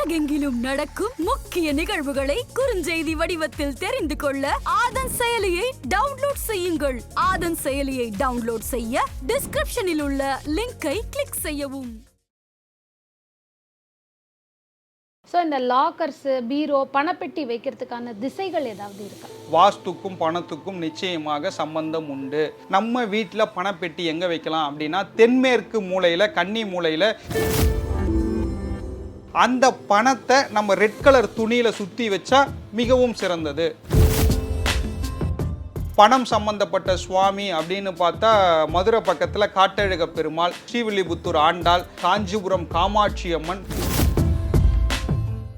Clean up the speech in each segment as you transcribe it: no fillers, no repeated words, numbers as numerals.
உலகெங்கிலும் நடக்கும் முக்கிய நிகழ்வுகளை குறுஞ்செய்தி வடிவத்தில் தெரிந்து கொள்ள ஆதன் செயலியை டவுன்லோட் செய்யுங்கள். ஆதன் செயலியை டவுன்லோட் செய்ய டிஸ்கிரிப்ஷனில் உள்ள லிங்கை கிளிக் செய்யவும். ஸோ இந்த லாக்கர்ஸு, பீரோ, பணப்பெட்டி வைக்கிறதுக்கான திசைகள் ஏதாவது இருக்கா? வாஸ்துக்கும் பணத்துக்கும் நிச்சயமாக சம்பந்தம் உண்டு. நம்ம வீட்டில் பணப்பெட்டி எங்கே வைக்கலாம் அப்படின்னா, தென்மேற்கு மூலையில், கன்னி மூலையில். அந்த பணத்தை நம்ம ரெட் கலர் துணியில் சுற்றி வச்சா மிகவும் சிறந்தது. பணம் சம்பந்தப்பட்ட சுவாமி அப்படின்னு பார்த்தா மதுரை பக்கத்தில் காட்டழக பெருமாள், ஸ்ரீவில்லிபுத்தூர் ஆண்டாள், காஞ்சிபுரம் காமாட்சி அம்மன்.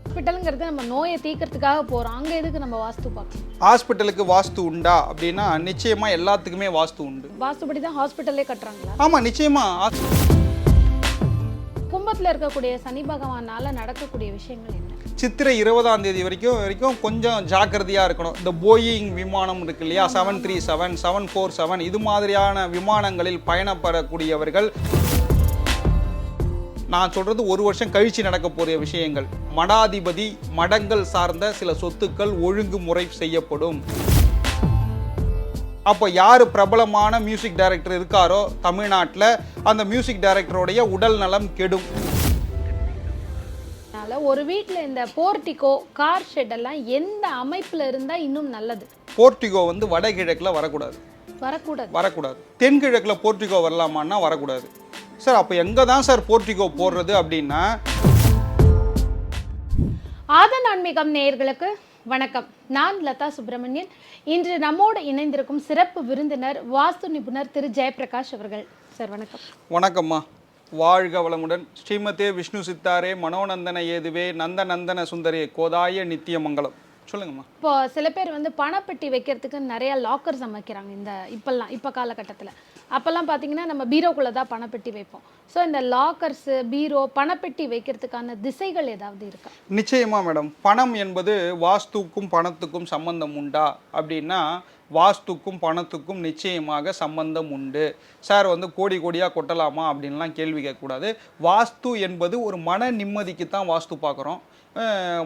ஹாஸ்பிட்டலுங்கிறது நம்ம நோயை தீர்க்கறதுக்காக போகிறோம், அங்கே எதுக்கு நம்ம வாஸ்து பார்க்கலாம்? ஹாஸ்பிட்டலுக்கு வாஸ்து உண்டா அப்படின்னா நிச்சயமா எல்லாத்துக்குமே வாஸ்து உண்டு. வாஸ்துபடி தான் ஹாஸ்பிட்டலே கட்டுறாங்களா? ஆமாம், நிச்சயமா. கும்பத்தில் இருக்கக்கூடிய சனி பகவானால நடக்கக்கூடிய விஷயங்கள் என்ன? சித்திரை 20ஆம் தேதி வரைக்கும் கொஞ்சம் ஜாக்கிரதையாக இருக்கணும். இந்த போயிங் விமானம் இருக்கு இல்லையா, 737, 747, இது மாதிரியான விமானங்களில் பயணப்படக்கூடியவர்கள், நான் சொல்றது ஒரு வருஷம் கழிச்சு நடக்க போகிற விஷயங்கள். மடாதிபதி, மடங்கள் சார்ந்த சில சொத்துக்கள் ஒழுங்குமுறை செய்யப்படும். அப்போ யார் பிரபலமான மியூசிக் டைரக்டர் இருக்காரோ தமிழ்நாட்டில், அந்த மியூசிக் டைரக்டருடைய உடல் நலம் கெடும். ஒரு வீட்டில் இந்த போர்ட்டிகோ, கார் ஷெட் எல்லாம் எந்த அமைப்பில் இருந்தால் இன்னும் நல்லது? போர்ட்டிகோ வந்து வடகிழக்கில் வரக்கூடாது. வரக்கூடாது. தென்கிழக்கில் போர்ட்டிகோ வரலாமான்னா வரக்கூடாது. சார் அப்போ எங்கே தான் சார் போர்ட்டிகோ போடுறது அப்படின்னா? ஆதன் ஆன்மீகம் நேயர்களுக்கு வணக்கம். நான் லதா சுப்பிரமணியன். இன்று நம்மோடு இணைந்திருக்கும் சிறப்பு விருந்தினர் வாஸ்து நிபுணர் திரு ஜெயபிரகாஷ் அவர்கள். சார் வணக்கம். வணக்கம்மா, வாழ்க வளமுடன். ஸ்ரீமதே விஷ்ணு சித்தாரே மனோநந்தன ஏதுவே நந்த நந்தன சுந்தரே கோதாய நித்திய மங்கலம். சொல்லுங்கம்மா. இப்போ சில பேர் வந்து பணப்பெட்டி வைக்கிறதுக்கு நிறைய லாக்கர்ஸ் அமைக்கிறாங்க. இப்போ காலகட்டத்தில் அப்போல்லாம் பார்த்தீங்கன்னா நம்ம பீரோக்குள்ளே தான் பணப்பெட்டி வைப்போம். ஸோ இந்த லாக்கர்ஸு, பீரோ, பணப்பெட்டி வைக்கிறதுக்கான திசைகள் ஏதாவது இருக்கா? நிச்சயமா மேடம். பணம் என்பது வாஸ்துக்கும் பணத்துக்கும் சம்பந்தம் உண்டா அப்படின்னா, வாஸ்துக்கும் பணத்துக்கும் நிச்சயமாக சம்பந்தம் உண்டு. சார் வந்து கோடி கோடியாக கொட்டலாமா அப்படின்லாம் கேள்வி கேட்கக்கூடாது. வாஸ்து என்பது ஒரு மன நிம்மதிக்கு தான் வாஸ்து பார்க்குறோம்,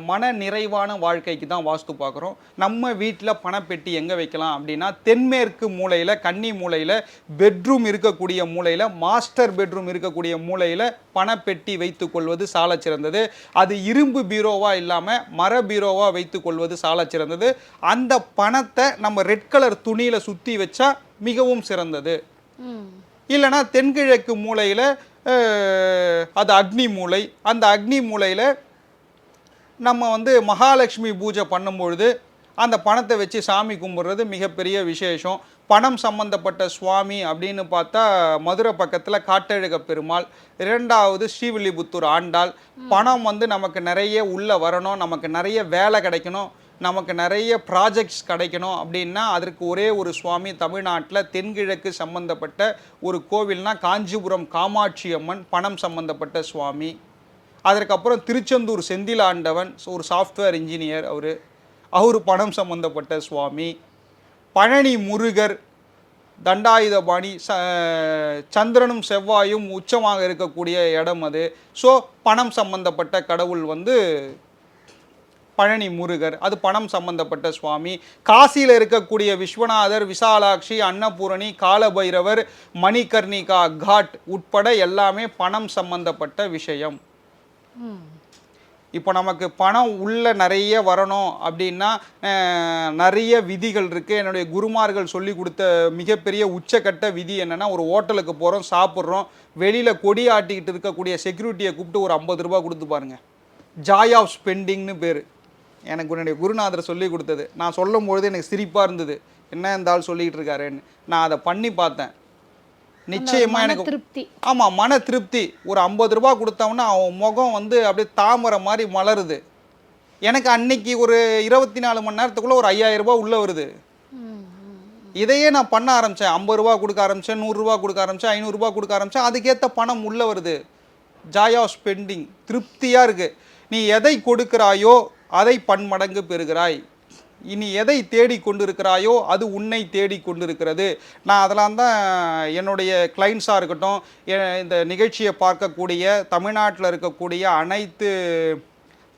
மன நிறைவான வாழ்க்கைக்கு தான் வாஸ்து பார்க்குறோம். நம்ம வீட்டில் பணப்பெட்டி எங்கே வைக்கலாம் அப்படின்னா, தென்மேற்கு மூலையில், கன்னி மூலையில், பெட்ரூம் இருக்கக்கூடிய மூலையில், மாஸ்டர் பெட்ரூம் இருக்கக்கூடிய மூலையில் பணப்பெட்டி வைத்து கொள்வது சால சிறந்தது. அது இரும்பு பீரோவாக இல்லாமல் மர பீரோவாக வைத்து கொள்வது சால சிறந்தது. அந்த பணத்தை நம்ம ரெட் கலர் துணியில் சுற்றி வச்சா மிகவும் சிறந்தது. இல்லைனா தென்கிழக்கு மூலையில், அது அக்னி மூலை, அந்த அக்னி மூலையில் நம்ம வந்து மகாலட்சுமி பூஜை பண்ணும்பொழுது அந்த பணத்தை வச்சு சாமி கும்பிட்றது மிகப்பெரிய விசேஷம். பணம் சம்பந்தப்பட்ட சுவாமி அப்படின்னு பார்த்தா மதுரை பக்கத்தில் காட்டழக பெருமாள், 2வது ஸ்ரீவில்லிபுத்தூர் ஆண்டாள். பணம் வந்து நமக்கு நிறைய உள்ளே வரணும், நமக்கு நிறைய வேலை கிடைக்கணும், நமக்கு நிறைய ப்ராஜெக்ட்ஸ் கிடைக்கணும் அப்படின்னா அதற்கு ஒரே ஒரு சுவாமி தமிழ்நாட்டில் தென்கிழக்கு சம்பந்தப்பட்ட ஒரு கோவில்னா காஞ்சிபுரம் காமாட்சி அம்மன், பணம் சம்பந்தப்பட்ட சுவாமி. அதற்கப்புறம் திருச்செந்தூர் செந்தில் ஆண்டவன், ஒரு சாஃப்ட்வேர் இன்ஜினியர், அவர் பணம் சம்பந்தப்பட்ட சுவாமி. பழனி முருகர், தண்டாயுதபாணி, சந்திரனும் செவ்வாயும் உச்சமாக இருக்கக்கூடிய இடம் அது. ஸோ பணம் சம்பந்தப்பட்ட கடவுள் வந்து பழனி முருகர், அது பணம் சம்பந்தப்பட்ட சுவாமி. காசியில் இருக்கக்கூடிய விஸ்வநாதர், விசாலாட்சி, அன்னபூரணி, காலபைரவர், மணிகர்ணிகா காட் உட்பட எல்லாமே பணம் சம்பந்தப்பட்ட விஷயம். இப்போ நமக்கு பணம் உள்ள நிறைய வரணும் அப்படின்னா நிறைய விதிகள் இருக்குது. என்னுடைய குருமார்கள் சொல்லி கொடுத்த மிகப்பெரிய உச்சக்கட்ட விதி என்னென்னா, ஒரு ஹோட்டலுக்கு போகிறோம், சாப்பிட்றோம், வெளியில் கொடி ஆட்டிக்கிட்டு இருக்கக்கூடிய செக்யூரிட்டியை கூப்பிட்டு ஒரு 50 ரூபா கொடுத்து பாருங்கள். ஜாய் ஆஃப் ஸ்பெண்டிங்னு பேர். எனக்கு என்னுடைய குருநாதர் சொல்லி கொடுத்தது. நான் சொல்லும் பொழுது எனக்கு சிரிப்பாக இருந்தது, என்ன இருந்தாலும் சொல்லிக்கிட்டு இருக்காருன்னு. நான் அதை பண்ணி பார்த்தேன். நிச்சயமா எனக்கு திருப்தி. ஆமாம், மன திருப்தி. ஒரு 50 ரூபா கொடுத்தோம்னா அவன் முகம் வந்து அப்படியே தாமரை மாதிரி மலருது. எனக்கு அன்னைக்கு ஒரு 24 மணி நேரத்துக்குள்ளே ஒரு 5000 ரூபா உள்ளே வருது. இதையே நான் பண்ண ஆரம்பித்தேன். 50 ரூபா கொடுக்க ஆரம்பித்தேன், 100 ரூபா கொடுக்க ஆரம்பித்தேன், 500 ரூபா கொடுக்க ஆரம்பித்தேன். அதுக்கேற்ற பணம் உள்ளே வருது. ஜாய் ஆஃப் ஸ்பெண்டிங், திருப்தியாக இருக்குது. நீ எதை கொடுக்கிறாயோ அதை பன்மடங்கு பெறுகிறாய். இனி எதை தேடி கொண்டிருக்கிறாயோ அது உன்னை தேடி கொண்டிருக்கிறது. நான் அதெல்லாம் தான் என்னுடைய கிளைண்ட்ஸாக இருக்கட்டும், இந்த நிகழ்ச்சியை பார்க்கக்கூடிய தமிழ்நாட்டில் இருக்கக்கூடிய அனைத்து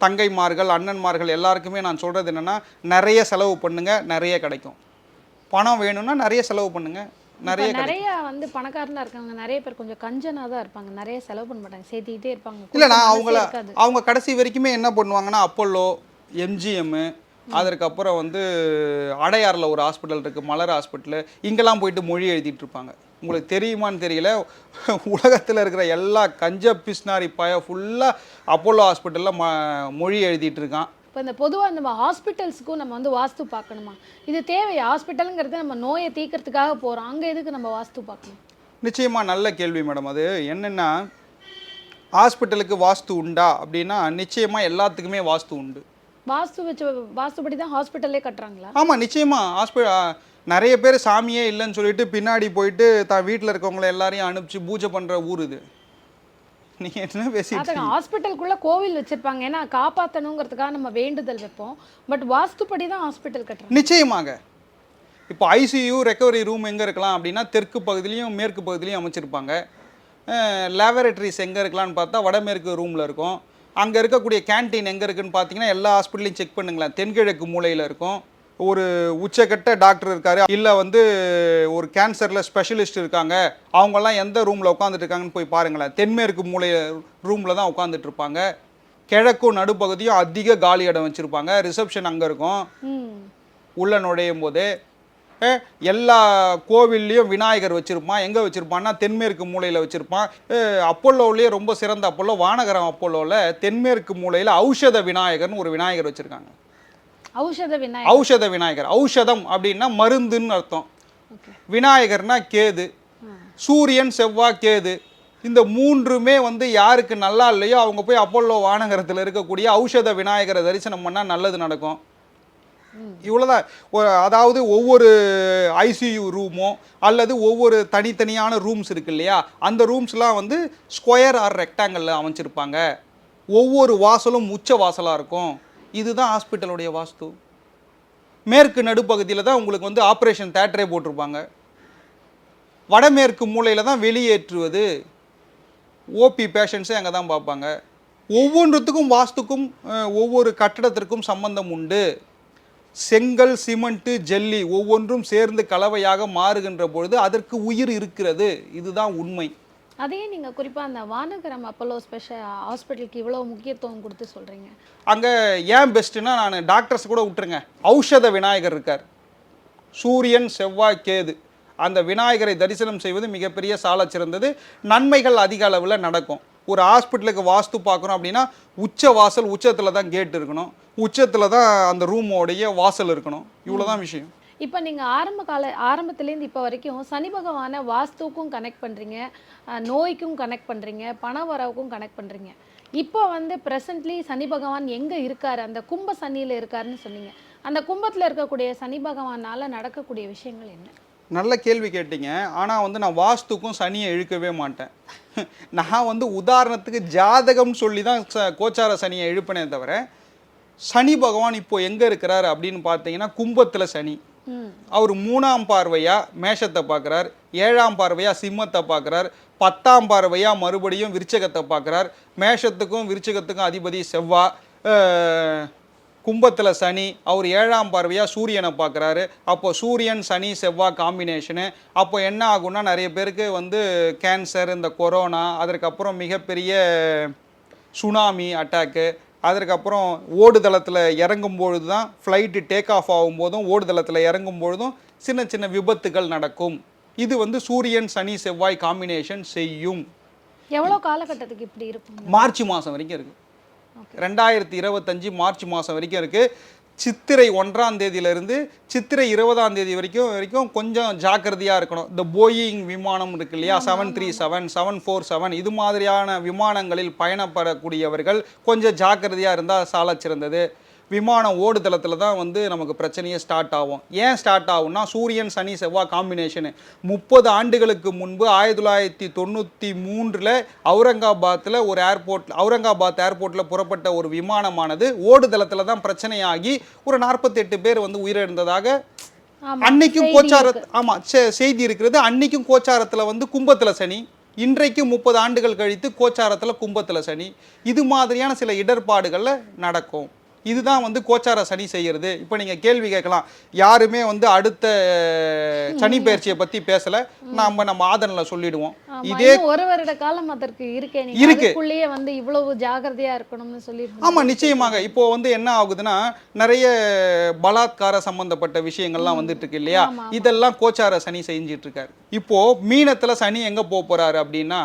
தங்கைமார்கள் அண்ணன்மார்கள் எல்லாருக்குமே நான் சொல்கிறது என்னென்னா, நிறைய செலவு பண்ணுங்க, நிறைய கிடைக்கும். பணம் வேணும்னா நிறைய செலவு பண்ணுங்க, நிறைய கிடைக்கும். நிறைய வந்து பணக்காரனா இருக்காங்க, நிறைய பேர் கொஞ்சம் கஞ்சனா தான் இருப்பாங்க, நிறைய செலவு பண்ண மாட்டாங்க, சேர்த்திக்கிட்டே இருப்பாங்க. இல்லைண்ணா, இருக்காது. அவங்க கடைசி வரைக்குமே என்ன பண்ணுவாங்கன்னா, அப்போலோ, எம்ஜிஎம்மு, அதற்கப்புறம் வந்து அடையாறில் ஒரு ஹாஸ்பிட்டல் இருக்குது, மலர் ஹாஸ்பிட்டலு, இங்கெல்லாம் போயிட்டு மொழி எழுதிட்டு இருப்பாங்க. உங்களுக்கு தெரியுமான்னு தெரியல, உலகத்தில் இருக்கிற எல்லா கஞ்ச பிஸ்னாரி ஃபுல்லாக அப்போலோ ஹாஸ்பிட்டலில் மொழி எழுதிட்டு இருக்கான். இப்போ இந்த பொதுவாக நம்ம ஹாஸ்பிட்டல்ஸுக்கும் நம்ம வந்து வாஸ்து பார்க்கணுமா? இது தேவையா? ஹாஸ்பிட்டலுங்கிறது நம்ம நோயை தீர்க்கறதுக்காக போகிறோம், அங்கே எதுக்கு நம்ம வாஸ்து பார்க்கணும்? நிச்சயமாக நல்ல கேள்வி மேடம். அது என்னென்னா, ஹாஸ்பிட்டலுக்கு வாஸ்து உண்டா அப்படின்னா நிச்சயமாக எல்லாத்துக்குமே வாஸ்து உண்டு. வாஸ்துபடி தான் ஹாஸ்பிட்டலே கட்டுறாங்களா? ஆமாம், நிச்சயமாக. நிறைய பேர் சாமியே இல்லைன்னு சொல்லிட்டு பின்னாடி போயிட்டு தான் வீட்டில் இருக்கவங்கள எல்லாரையும் அனுப்பிச்சு பூஜை பண்ணுற ஊர் இது. நீங்கள் என்ன பேசிட்டு? ஹாஸ்பிட்டலுக்குள்ள கோவில் வச்சிருப்பாங்க, ஏன்னா காப்பாற்றணுங்கிறதுக்காக நம்ம வேண்டுதல் வைப்போம். பட் வாஸ்துபடி தான் ஹாஸ்பிட்டல் கட்டுறாங்க. நிச்சயமாக. இப்போ ஐசியூ ரெக்கவரி ரூம் எங்கே இருக்கலாம் அப்படின்னா தெற்கு பகுதியிலையும் மேற்கு பகுதியிலையும் அமைச்சிருப்பாங்க. லேபரேட்டரிஸ் எங்கே இருக்கலாம்னு பார்த்தா வடமேற்கு ரூமில் இருக்கும். அங்கே இருக்கக்கூடிய கேன்டீன் எங்கே இருக்குன்னு பார்த்தீங்கன்னா எல்லா ஹாஸ்பிட்டலையும் செக் பண்ணுங்களேன், தென்கிழக்கு மூலையில் இருக்கும். ஒரு உச்சக்கட்ட டாக்டர் இருக்காரு, இல்லை வந்து ஒரு கேன்சரில் ஸ்பெஷலிஸ்ட் இருக்காங்க, அவங்கெல்லாம் எந்த ரூமில் உட்காந்துட்டு இருக்காங்கன்னு போய் பாருங்களேன், தென்மேற்கு மூலை ரூமில் தான் உட்காந்துட்டு இருப்பாங்க. கிழக்கும் நடுப்பகுதியும் அதிக காலி இடம் வச்சுருப்பாங்க. ரிசப்ஷன் அங்கே இருக்கும். உள்ளே நுழையும் போது எல்லா கோவில்லையும் விநாயகர் வச்சுருப்பான். எங்கே வச்சுருப்பான்னா தென்மேற்கு மூலையில் வச்சுருப்பான். அப்போலோவிலேயே ரொம்ப சிறந்த அப்போலோ வானகரம் அப்போலோவில் தென்மேற்கு மூலையில் ஔஷத விநாயகர்னு ஒரு விநாயகர் வச்சுருக்காங்க. ஔஷத விநாயகர், ஔஷதம் அப்படின்னா மருந்துன்னு அர்த்தம். விநாயகர்னா கேது, சூரியன் செவ்வாய் கேது, இந்த மூன்றுமே வந்து யாருக்கு நல்லா இல்லையோ அவங்க போய் அப்போலோ வானகரத்தில் இருக்கக்கூடிய ஔஷத விநாயகரை தரிசனம் பண்ணால் நல்லது நடக்கும். இவ்வளோதான். அதாவது ஒவ்வொரு ஐசியூ ரூமோ அல்லது ஒவ்வொரு தனித்தனியான ரூம்ஸ் இருக்கு இல்லையா, அந்த ரூம்ஸ்லாம் வந்து ஸ்கொயர் ஆர் ரெக்டாங்கிளில் அமைச்சிருப்பாங்க. ஒவ்வொரு வாசலும் உச்ச வாசலாக இருக்கும். இதுதான் ஹாஸ்பிட்டலுடைய வாஸ்து. மேற்கு நடுப்பகுதியில் தான் உங்களுக்கு வந்து ஆப்ரேஷன் தேட்டரே போட்டிருப்பாங்க. வடமேற்கு மூலையில் தான் வெளியேற்றுவது, ஓபி பேஷண்ட்ஸே அங்கே தான் பார்ப்பாங்க. ஒவ்வொன்றுத்துக்கும் வாஸ்துக்கும் ஒவ்வொரு கட்டடத்திற்கும் சம்பந்தம் உண்டு. செங்கல், சிமெண்ட்டு, ஜல்லி ஒவ்வொன்றும் சேர்ந்து கலவையாக மாறுகின்ற பொழுது அதற்கு உயிர் இருக்கிறது. இதுதான் உண்மை. அதையே நீங்கள் குறிப்பாக அந்த வானகரம் அப்போலோ ஸ்பெஷல் ஹாஸ்பிட்டலுக்கு இவ்வளோ முக்கியத்துவம் கொடுத்து சொல்கிறீங்க. அங்கே ஏன் பெஸ்ட்டுன்னா, நான் டாக்டர்ஸ் கூட விட்டுருங்க, ஔஷத விநாயகர் இருக்கார், சூரியன் செவ்வாய் கேது, அந்த விநாயகரை தரிசனம் செய்வது மிகப்பெரிய சால சிறந்தது. நன்மைகள் அதிக அளவில் நடக்கும். ஒரு ஹாஸ்பிட்டலுக்கு வாஸ்து பார்க்குறோம் அப்படின்னா உச்ச வாசல், உச்சத்தில் தான் கேட் இருக்கணும், உச்சத்தில் தான் அந்த ரூமோடைய வாசல் இருக்கணும். இவ்வளோதான் விஷயம். இப்போ நீங்கள் ஆரம்பத்துலேருந்து இப்போ வரைக்கும் சனி பகவானை வாஸ்துக்கும் கனெக்ட் பண்ணுறீங்க, நோய்க்கும் கனெக்ட் பண்ணுறீங்க, பண வரவுக்கும் கனெக்ட் பண்ணுறீங்க. இப்போ வந்து ப்ரெசன்ட்லி சனி பகவான் எங்கே இருக்கார்? அந்த கும்ப சனியில் இருக்காருன்னு சொன்னீங்க. அந்த கும்பத்தில் இருக்கக்கூடிய சனி பகவானால் நடக்கக்கூடிய விஷயங்கள் என்ன? நல்ல கேள்வி கேட்டீங்க. ஆனால் வந்து நான் வாஸ்துக்கும் சனியை இழுக்கவே மாட்டேன். நான் வந்து உதாரணத்துக்கு ஜாதகம்னு சொல்லி தான் கோச்சார சனியை இழுப்பனே தவிர, சனி பகவான் இப்போ எங்கே இருக்கிறார் அப்படின்னு பார்த்தீங்கன்னா கும்பத்தில் சனி. அவர் 3ஆம் பார்வையாக மேஷத்தை பார்க்குறார், 7ஆம் பார்வையாக சிம்மத்தை பார்க்குறார், 10ஆம் பார்வையாக மறுபடியும் விருச்சகத்தை பார்க்குறார். மேஷத்துக்கும் விருச்சகத்துக்கும் அதிபதி செவ்வாய், கும்பத்தில் சனி, அவர் 7ஆம் பார்வையாக சூரியனை பார்க்குறாரு. அப்போ சூரியன் சனி செவ்வாய் காம்பினேஷனு. அப்போ என்ன ஆகும்னா, நிறைய பேருக்கு வந்து கேன்சர், இந்த கொரோனா, அதற்கப்புறம் மிகப்பெரிய சுனாமி அட்டாக்கு, அதற்கப்புறம் ஓடுதளத்தில் இறங்கும் பொழுது தான், ஃப்ளைட்டு டேக் ஆஃப் ஆகும்போதும் ஓடுதளத்தில் இறங்கும் பொழுதும் சின்ன சின்ன விபத்துகள் நடக்கும். இது வந்து சூரியன் சனி செவ்வாய் காம்பினேஷன் செய்யும். எவ்வளோ காலகட்டத்துக்கு இப்படி இருக்கும்? மார்ச் மாதம் வரைக்கும் இருக்குது. 2025 மார்ச் மாதம் வரைக்கும் இருக்குது. சித்திரை 1ஆம் தேதியிலிருந்து சித்திரை 20ஆம் தேதி வரைக்கும் கொஞ்சம் ஜாக்கிரதையாக இருக்கணும். இந்த போயிங் விமானம் இருக்கு இல்லையா, 737, 747, இது மாதிரியான விமானங்களில் பயணப்படக்கூடியவர்கள் கொஞ்சம் ஜாக்கிரதையாக இருந்தால் சால சிறந்தது. விமானம் ஓடுதளத்தில் தான் வந்து நமக்கு பிரச்சனையே ஸ்டார்ட் ஆகும். ஏன் ஸ்டார்ட் ஆகும்னா, சூரியன் சனி செவ்வாய் காம்பினேஷனு. 30 ஆண்டுகளுக்கு முன்பு 1993 அவுரங்காபாத்தில் ஒரு அவுரங்காபாத் ஏர்போர்ட்டில் புறப்பட்ட ஒரு விமானமானது ஓடுதளத்தில் தான் பிரச்சனையாகி ஒரு 48 பேர் வந்து உயிரிழந்ததாக அன்னைக்கும் கோச்சார செய்தி இருக்கிறது. அன்னைக்கும் கோச்சாரத்தில் வந்து கும்பத்தில் சனி, இன்றைக்கு 30 ஆண்டுகள் கழித்து கோச்சாரத்தில் கும்பத்தில் சனி, இது மாதிரியான சில இடர்பாடுகளில் நடக்கும். இதுதான் வந்து கோச்சார சனி செய்யறது. இப்போ நீங்கள் கேள்வி கேட்கலாம், யாருமே வந்து அடுத்த சனி பயிற்சியை பற்றி பேசலை, நம்ம ஆதனில் சொல்லிடுவோம். இதே ஒரு வருட காலம் அதற்கு இருக்கு. வந்து இவ்வளவு ஜாகிரதையா இருக்கணும்னு சொல்லி. ஆமாம், நிச்சயமாக. இப்போ வந்து என்ன ஆகுதுன்னா, நிறைய பலாத்கார சம்பந்தப்பட்ட விஷயங்கள்லாம் வந்துட்டு இருக்கு இல்லையா, இதெல்லாம் கோச்சார சனி செஞ்சிட்டு இருக்காரு. இப்போ மீனத்தில் சனி எங்கே போக போறாரு அப்படின்னா,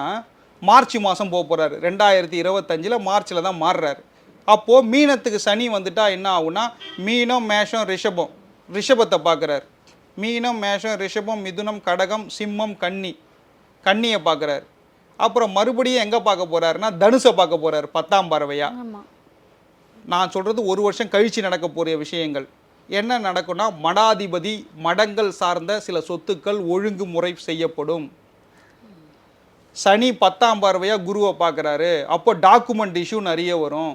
மார்ச் மாதம் போக போறாரு. 2025 மார்ச்சில் தான் மாறுறாரு. அப்போது மீனத்துக்கு சனி வந்துட்டா என்ன ஆகுனா, மீனம் மேஷம் ரிஷபத்தை பார்க்குறாரு. மீனம் மேஷம் ரிஷபம் மிதுனம் கடகம் சிம்மம் கன்னியை பார்க்குறாரு. அப்புறம் மறுபடியும் எங்கே பார்க்க போகிறாருன்னா, தனுசை பார்க்க போகிறாரு 10ஆம் பார்வையா. நான் சொல்கிறது ஒரு வருஷம் கழித்து நடக்க போகிற விஷயங்கள். என்ன நடக்கும்னா, மடாதிபதி மடங்கள் சார்ந்த சில சொத்துக்கள் ஒழுங்குமுறை செய்யப்படும். சனி 10ஆம் பார்வையா குருவை பார்க்குறாரு. அப்போ டாக்குமெண்ட் இஷ்யூ நிறைய வரும்.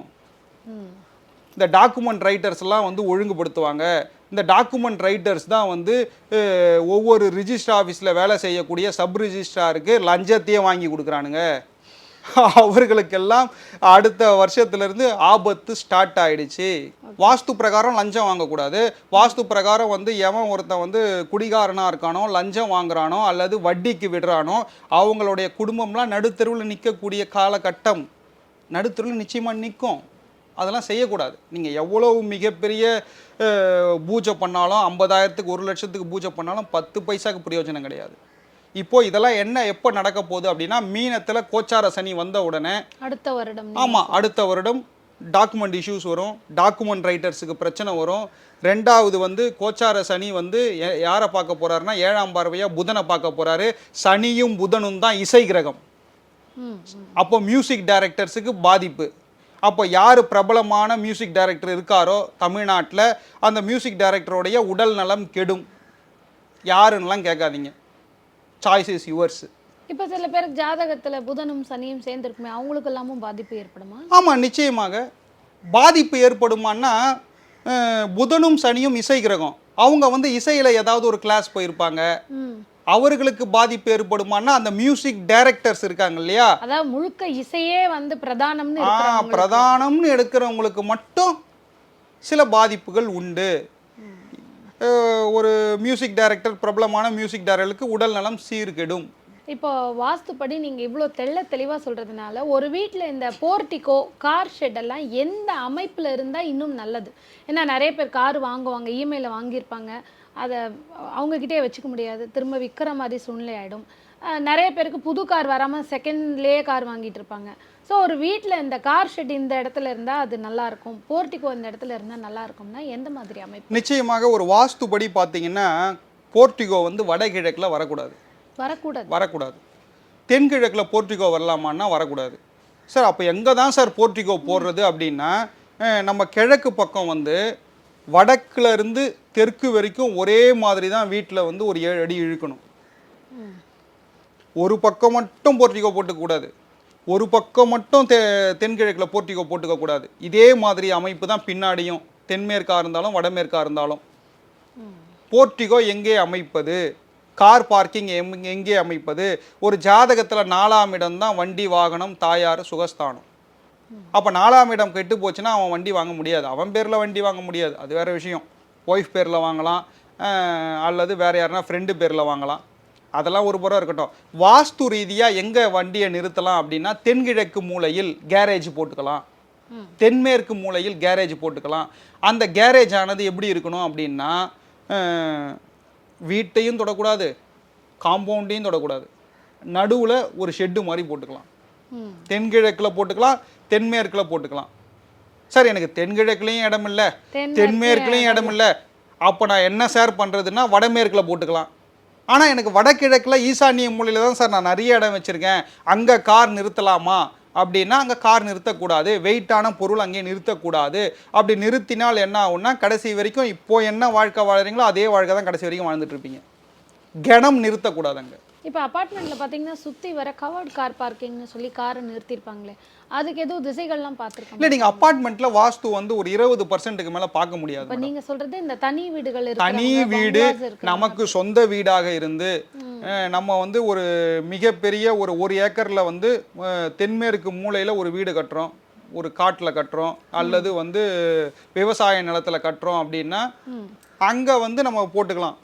இந்த டாக்குமெண்ட் ரைட்டர்ஸ்லாம் வந்து ஒழுங்குபடுத்துவாங்க. இந்த டாக்குமெண்ட் ரைட்டர்ஸ் தான் வந்து ஒவ்வொரு ரிஜிஸ்டர் ஆஃபீஸில் வேலை செய்யக்கூடிய சப் ரிஜிஸ்ட்ராருக்கு லஞ்சத்தையே வாங்கி கொடுக்குறானுங்க. அவர்களுக்கெல்லாம் அடுத்த வருஷத்துலேருந்து ஆபத்து ஸ்டார்ட் ஆகிடுச்சு. வாஸ்து பிரகாரம் லஞ்சம் வாங்கக்கூடாது. வாஸ்து பிரகாரம் வந்து எவன் ஒருத்தன் வந்து குடிகாரனாக இருக்கானோ, லஞ்சம் வாங்குறானோ அல்லது வட்டிக்கு விடுறானோ, அவங்களுடைய குடும்பம்லாம் நடுத்தெருவில் நிற்கக்கூடிய காலகட்டம். நடுத்தெருவில் நிச்சயமாக நிற்கும். அதெல்லாம் செய்யக்கூடாது. நீங்கள் எவ்வளோ மிகப்பெரிய பூஜை பண்ணாலும், 50,000க்கு 1 லட்சத்துக்கு பூஜை பண்ணாலும் 10 பைசாக்கு பிரயோஜனம் கிடையாது. இப்போ இதெல்லாம் எப்போ நடக்க போகுது அப்படின்னா, மீனத்தில் கோச்சார சனி வந்த உடனே அடுத்த வருடம் டாக்குமெண்ட் இஷ்யூஸ் வரும். டாக்குமெண்ட் ரைட்டர்ஸுக்கு பிரச்சனை வரும். ரெண்டாவது வந்து கோச்சார சனி வந்து யாரை பார்க்க போறாருன்னா, 7ஆம் பார்வையாக புதனை பார்க்க போறாரு. சனியும் புதனும் தான் இசை கிரகம். அப்போ மியூசிக் டைரக்டர்ஸுக்கு பாதிப்பு. அப்போ யார் பிரபலமான மியூசிக் டைரக்டர் இருக்காரோ தமிழ்நாட்டில், அந்த மியூசிக் டைரக்டருடைய உடல் நலம் கெடும். யாருன்னெலாம் கேட்காதீங்க, சாய்ஸ் இஸ் யுவர்ஸ். இப்போ சில பேருக்கு ஜாதகத்தில் புதனும் சனியும் சேர்ந்துருக்குமே, அவங்களுக்கு எல்லாமும் பாதிப்பு ஏற்படுமா? ஆமாம், நிச்சயமாக பாதிப்பு ஏற்படுமான்னா, புதனும் சனியும் இசை கிரகம். அவங்க வந்து இசையில் ஏதாவது ஒரு கிளாஸ் போயிருப்பாங்க, அவர்களுக்கு பாதிப்பு ஏற்படுமானா, அந்த மியூசிக் டைரக்டர்ஸ் இருக்காங்க இல்லையா, அதாவது முழுக்க இசையே வந்து பிரதானம்னு எடுக்கிறவங்களுக்கு மட்டும் சில பாதிப்புகள் உண்டு. ஒரு மியூசிக் டைரக்டர், பிரபலமான மியூசிக் டைரக்டருக்கு உடல் நலம் சீர்கெடும். இப்போ வாஸ்துப்படி நீங்கள் இவ்வளோ தெளிவாக சொல்கிறதுனால, ஒரு வீட்டில் இந்த போர்ட்டிகோ கார் ஷெட்டெல்லாம் எந்த அமைப்பில் இருந்தால் இன்னும் நல்லது? ஏன்னா நிறைய பேர் கார் வாங்குவாங்க, இஎம்ஐயில் வாங்கியிருப்பாங்க, அதை அவங்கக்கிட்டே வச்சுக்க முடியாது, திரும்ப விற்கிற மாதிரி சூழ்நிலை ஆகிடும். நிறைய பேருக்கு புது கார் வராமல் செகண்ட்லேயே கார் வாங்கிட்டு இருப்பாங்க. ஸோ ஒரு வீட்டில் இந்த கார் ஷெட் இந்த இடத்துல இருந்தால் அது நல்லாயிருக்கும், போர்ட்டிகோ இந்த இடத்துல இருந்தால் நல்லாயிருக்கும்னா எந்த மாதிரி அமைப்பு? நிச்சயமாக ஒரு வாஸ்துபடி பார்த்தீங்கன்னா, போர்ட்டிகோ வந்து வடகிழக்கில் வரக்கூடாது. தென்கிழக்கில் போர்ட்டிகோ வரலாமான்னா வரக்கூடாது. சார் அப்போ எங்கே தான் சார் போர்ட்டிகோ போடுறது அப்படின்னா, நம்ம கிழக்கு பக்கம் வந்து வடக்குல இருந்து தெற்கு வரைக்கும் ஒரே மாதிரி தான் வீட்டில் வந்து ஒரு 7 அடி இழுக்கணும். ஒரு பக்கம் மட்டும் போர்ட்டிகோ போட்டுக்கூடாது, ஒரு பக்கம் மட்டும் தென்கிழக்கில் போர்ட்டிகோ போட்டுக்க கூடாது. இதே மாதிரி அமைப்பு தான் பின்னாடியும், தென்மேற்காக இருந்தாலும் வடமேற்காக இருந்தாலும். போர்ட்டிகோ எங்கே அமைப்பது, கார் பார்க்கிங் எங்கே அமைப்பது? ஒரு ஜாதகத்தில் 4ஆம் இடம் தான் வண்டி வாகனம் தாயார் சுகஸ்தானம். அப்போ 4ஆம் இடம் கெட்டு போச்சுன்னா அவன் வண்டி வாங்க முடியாது. அவன் பேரில் வண்டி வாங்க முடியாது, அது வேறு விஷயம். ஒய்ஃப் பேரில் வாங்கலாம், அல்லது வேறு யாருன்னா ஃப்ரெண்டு பேரில் வாங்கலாம். அதெல்லாம் ஒரு புறம் இருக்கட்டும். வாஸ்து ரீதியாக எங்கே வண்டியை நிறுத்தலாம் அப்படின்னா, தென்கிழக்கு மூலையில் கேரேஜ் போட்டுக்கலாம், தென்மேற்கு மூலையில் கேரேஜ் போட்டுக்கலாம். அந்த கேரேஜ் ஆனது எப்படி இருக்கணும் அப்படின்னா, வீட்டையும் தொடக்கூடாது, காம்பவுண்டையும் தொடக்கூடாது, நடுவில் ஒரு ஷெட்டு மாதிரி போட்டுக்கலாம். தென்கிழக்கில் போட்டுக்கலாம், தென்மேற்கில் போட்டுக்கலாம். சார் எனக்கு தென்கிழக்குலேயும் இடம் இல்லை, தென்மேற்குலேயும் இடம் இல்லை, அப்போ நான் என்ன சார் பண்ணுறதுன்னா வடமேற்கில் போட்டுக்கலாம். ஆனால் எனக்கு வடகிழக்கில் ஈசானிய மூலையில் தான் சார் நான் நிறைய இடம் வச்சுருக்கேன், அங்கே கார் நிறுத்தலாமா அப்படின்னா அங்கே கார் நிறுத்தக்கூடாது, வெயிட்டான பொருள் அங்கே நிறுத்தக்கூடாது. அப்படி நிறுத்தினால் என்ன ஆகுன்னா, கடைசி வரைக்கும் இப்போது என்ன வாழ்க்கை வாழ்கிறீங்களோ அதே வாழ்க்கை தான் கடைசி வரைக்கும் வாழ்ந்துட்டுருப்பீங்க. கணம் நிறுத்தக்கூடாது அங்கே. இப்போ அப்பார்ட்மெண்ட்டில் பார்த்தீங்கன்னா சுற்றி வர கவர்ட் கார் பார்க்கிங்னு சொல்லி காரை நிறுத்தியிருப்பாங்களே, அதுக்கு எதுவும் திசைகள்லாம் பார்த்துருக்கோம்? இல்லை, நீங்கள் அப்பார்ட்மெண்ட்டில் வாஸ்து வந்து ஒரு 20%க்கு மேலே பார்க்க முடியாது. இப்போ நீங்கள் சொல்கிறது இந்த தனி வீடுகள், தனி வீடு நமக்கு சொந்த வீடாக இருந்து நம்ம வந்து ஒரு மிகப்பெரிய ஒரு ஏக்கரில் வந்து தென்மேற்கு மூலையில் ஒரு வீடு கட்டுறோம், ஒரு காட்டில் கட்டுறோம், அல்லது வந்து விவசாய நிலத்தில் கட்டுறோம் அப்படின்னா அங்கே வந்து நம்ம போட்டுக்கலாம்.